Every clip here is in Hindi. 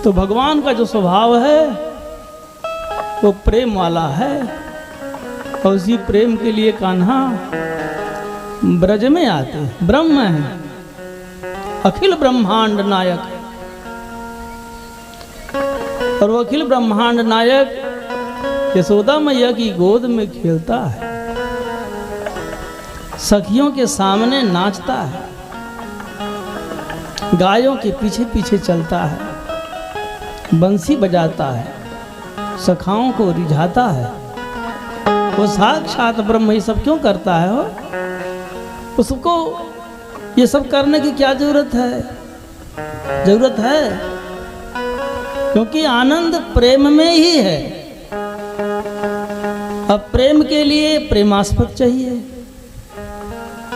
तो भगवान का जो स्वभाव है वो प्रेम वाला है, और उसी प्रेम के लिए कान्हा ब्रज में आते हैं। ब्रह्म है, अखिल ब्रह्मांड नायक, और वो अखिल ब्रह्मांड नायक यशोदा मैया की गोद में खेलता है, सखियों के सामने नाचता है, गायों के पीछे पीछे चलता है, बंसी बजाता है, सखाओं को रिझाता है। वो साक्षात ब्रह्म ये सब क्यों करता है? उसको ये सब करने की क्या जरूरत है? जरूरत है क्योंकि आनंद प्रेम में ही है। अब प्रेम के लिए प्रेमास्पद चाहिए।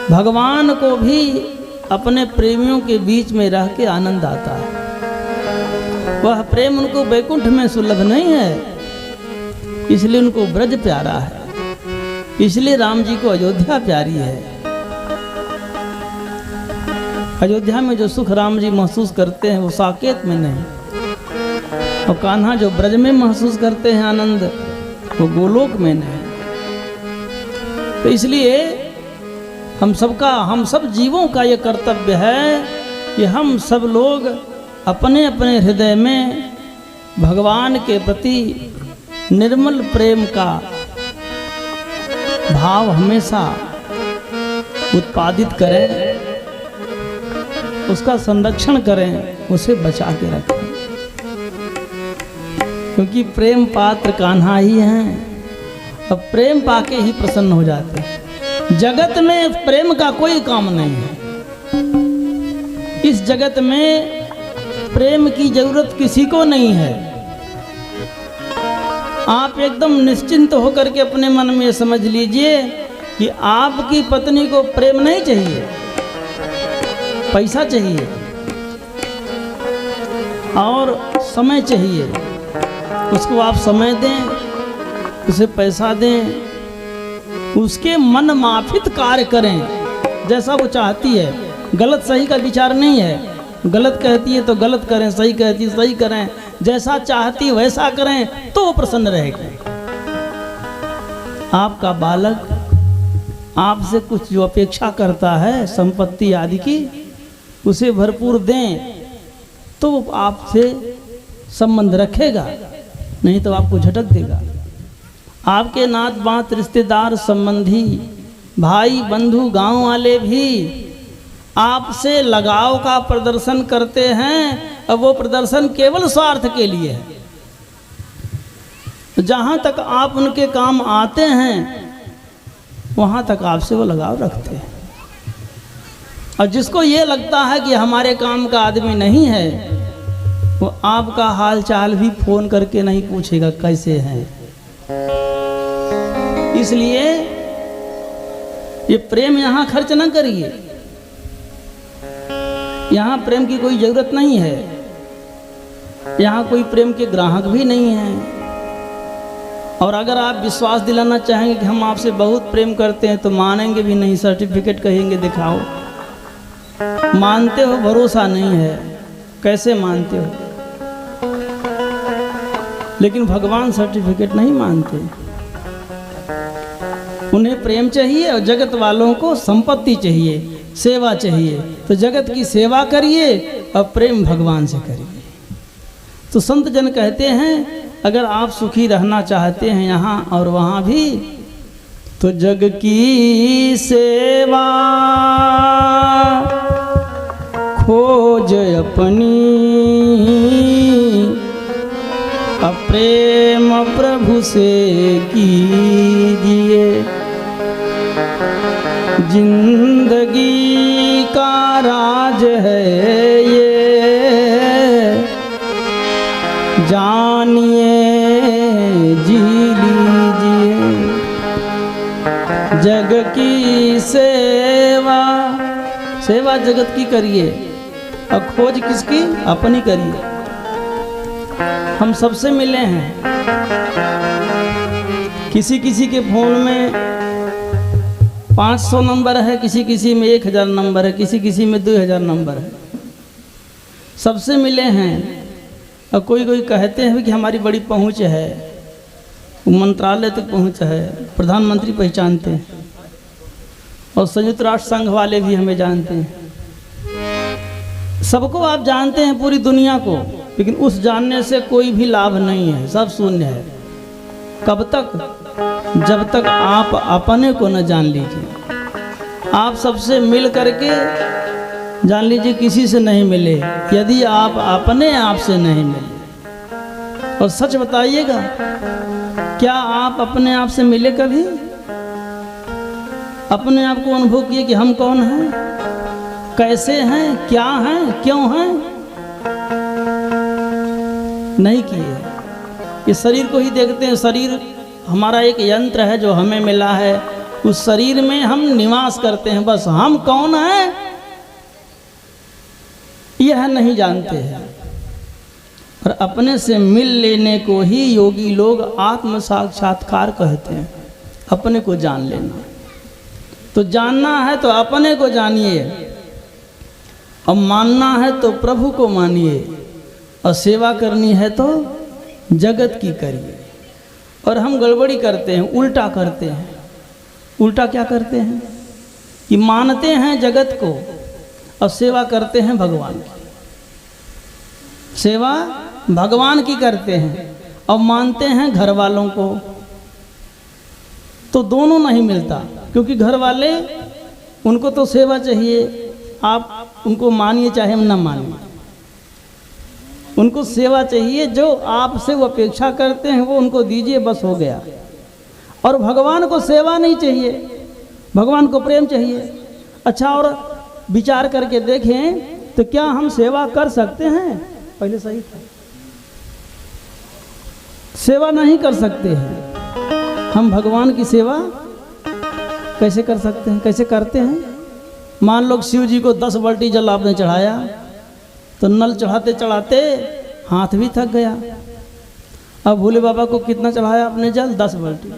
भगवान को भी अपने प्रेमियों के बीच में रह के आनंद आता है। वह प्रेम उनको वैकुंठ में सुलभ नहीं है, इसलिए उनको ब्रज प्यारा है, इसलिए राम जी को अयोध्या प्यारी है। अयोध्या में जो सुख राम जी महसूस करते हैं वो साकेत में नहीं, और कान्हा जो ब्रज में महसूस करते हैं आनंद वो गोलोक में नहीं। तो इसलिए हम सब जीवों का ये कर्तव्य है कि हम सब लोग अपने अपने हृदय में भगवान के प्रति निर्मल प्रेम का भाव हमेशा उत्पादित करें, उसका संरक्षण करें, उसे बचा के रखें, क्योंकि प्रेम पात्र कान्हा ही हैं। अब प्रेम पाके ही प्रसन्न हो जाते हैं। जगत में प्रेम का कोई काम नहीं है। इस जगत में प्रेम की जरूरत किसी को नहीं है। आप एकदम निश्चिंत होकर के अपने मन में समझ लीजिए कि आपकी पत्नी को प्रेम नहीं चाहिए, पैसा चाहिए और समय चाहिए। उसको आप समय दें, उसे पैसा दें, उसके मन माफिक कार्य करें जैसा वो चाहती है। गलत सही का विचार नहीं है। गलत कहती है तो गलत करें, सही कहती है सही करें, जैसा चाहती वैसा करें तो वो प्रसन्न रहेगी। आपका बालक आपसे कुछ जो अपेक्षा करता है संपत्ति आदि की, उसे भरपूर दें तो वो आपसे संबंध रखेगा, नहीं तो आपको झटक देगा। आपके नात बात रिश्तेदार संबंधी भाई बंधु गांव वाले भी आपसे लगाव का प्रदर्शन करते हैं, और वो प्रदर्शन केवल स्वार्थ के लिए है। जहां तक आप उनके काम आते हैं वहां तक आपसे वो लगाव रखते हैं, और जिसको ये लगता है कि हमारे काम का आदमी नहीं है, वो आपका हाल चाल भी फोन करके नहीं पूछेगा कैसे हैं। इसलिए ये प्रेम यहां खर्च ना करिए। यहाँ प्रेम की कोई जरूरत नहीं है। यहाँ कोई प्रेम के ग्राहक भी नहीं है। और अगर आप विश्वास दिलाना चाहेंगे कि हम आपसे बहुत प्रेम करते हैं तो मानेंगे भी नहीं, सर्टिफिकेट कहेंगे दिखाओ। मानते हो, भरोसा नहीं है, कैसे मानते हो? लेकिन भगवान सर्टिफिकेट नहीं मानते। उन्हें प्रेम चाहिए और जगत वालों को संपत्ति चाहिए, सेवा चाहिए। तो जगत की सेवा करिए और प्रेम भगवान से करिए। तो संत जन कहते हैं अगर आप सुखी रहना चाहते हैं यहाँ और वहाँ भी, तो जग की सेवा खोज अपनी, प्रेम प्रभु से कीजिए। जिंदगी का राज है ये, जानिए जी लीजिए। जग की सेवा, सेवा जगत की करिए और खोज किसकी? अपनी करिए। हम सबसे मिले हैं। किसी किसी के फोन में 500 नंबर है, किसी किसी में 1000 नंबर है, किसी किसी में 2000 नंबर है। सबसे मिले हैं और कोई कोई कहते हैं कि हमारी बड़ी पहुंच है, मंत्रालय तक पहुंच है, प्रधानमंत्री पहचानते हैं और संयुक्त राष्ट्र संघ वाले भी हमें जानते हैं। सबको आप जानते हैं, पूरी दुनिया को, लेकिन उस जानने से कोई भी लाभ नहीं है, सब शून्य है। कब तक? जब तक आप अपने को न जान लीजिए। आप सबसे मिल करके जान लीजिए किसी से नहीं मिले, यदि आप अपने आप से नहीं मिले। और सच बताइएगा, क्या आप अपने आप से मिले कभी? अपने आप को अनुभव किए कि हम कौन हैं, कैसे हैं, क्या हैं, क्यों हैं? नहीं किए। इस शरीर को ही देखते हैं। शरीर हमारा एक यंत्र है जो हमें मिला है, उस शरीर में हम निवास करते हैं, बस हम कौन हैं यह नहीं जानते हैं। और अपने से मिल लेने को ही योगी लोग आत्म साक्षात्कार कहते हैं, अपने को जान लेना। तो जानना है तो अपने को जानिए, और मानना है तो प्रभु को मानिए, और सेवा करनी है तो जगत की करिए। और हम गड़बड़ी करते हैं, उल्टा करते हैं। उल्टा क्या करते हैं कि मानते हैं जगत को और सेवा करते हैं भगवान की। सेवा भगवान की करते हैं और मानते हैं घर वालों को। तो दोनों नहीं मिलता, क्योंकि घर वाले, उनको तो सेवा चाहिए, आप उनको मानिए चाहे न मानिए, उनको सेवा चाहिए। जो आपसे वो अपेक्षा करते हैं वो उनको दीजिए, बस हो गया। और भगवान को सेवा नहीं चाहिए, भगवान को प्रेम चाहिए। अच्छा, और विचार करके देखें तो क्या हम सेवा कर सकते हैं? पहले सही था, सेवा नहीं कर सकते हैं। हम भगवान की सेवा कैसे कर सकते हैं? कैसे करते हैं? मान लो शिव जी को 10 बाल्टी जल आपने चढ़ाया, तो नल चढ़ाते चढ़ाते हाथ भी थक गया। अब भोले बाबा को कितना चढ़ाया आपने जल? 10 बाल्टी।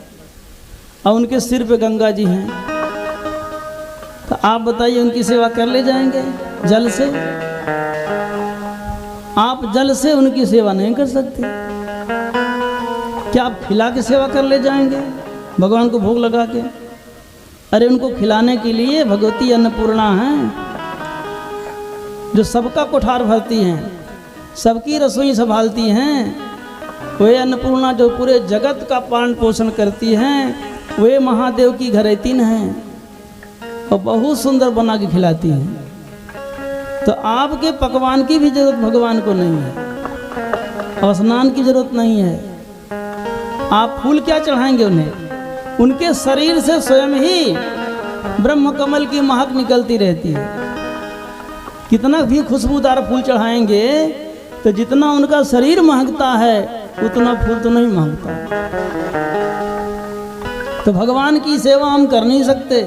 और उनके सिर पे गंगा जी हैं, तो आप बताइए उनकी सेवा कर ले जाएंगे जल से? आप जल से उनकी सेवा नहीं कर सकते। क्या आप खिला के सेवा कर ले जाएंगे भगवान को भोग लगा के? अरे उनको खिलाने के लिए भगवती अन्नपूर्णा हैं, जो सबका कोठार भरती हैं, सबकी रसोई संभालती हैं। वे अन्नपूर्णा जो पूरे जगत का पालन पोषण करती हैं, वे महादेव की घरैतीन हैं और बहुत सुंदर बना के खिलाती हैं। तो आपके पकवान की भी जरूरत भगवान को नहीं है, और स्नान की जरूरत नहीं है। आप फूल क्या चढ़ाएंगे उन्हें? उनके शरीर से स्वयं ही ब्रह्म कमल की महक निकलती रहती है। कितना भी खुशबूदार फूल चढ़ाएंगे तो जितना उनका शरीर महकता है उतना फूल तो नहीं महकता। तो भगवान की सेवा हम कर नहीं सकते,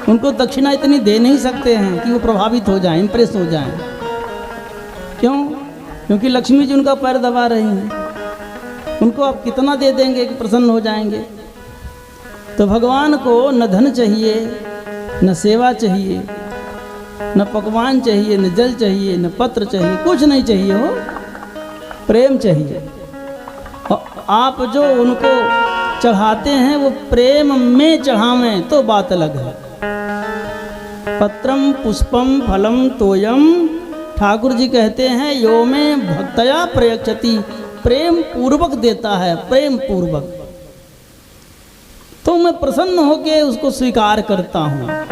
उनको दक्षिणा इतनी दे नहीं सकते हैं कि वो प्रभावित हो जाएं, इंप्रेस हो जाएं। क्यों? क्योंकि लक्ष्मी जी उनका पैर दबा रही हैं। उनको आप कितना दे देंगे कि प्रसन्न हो जाएंगे? तो भगवान को न धन चाहिए, न सेवा चाहिए, न पकवान चाहिए, न जल चाहिए, न पत्र चाहिए, कुछ नहीं चाहिए। हो प्रेम चाहिए। और आप जो उनको चढ़ाते हैं वो प्रेम में चढ़ावें तो बात अलग है। पत्रम पुष्पम फलम तोयम, ठाकुर जी कहते हैं यो में भक्तया प्रयच्छति, प्रेम पूर्वक देता है, प्रेम पूर्वक। तो मैं प्रसन्न होकर उसको स्वीकार करता हूँ।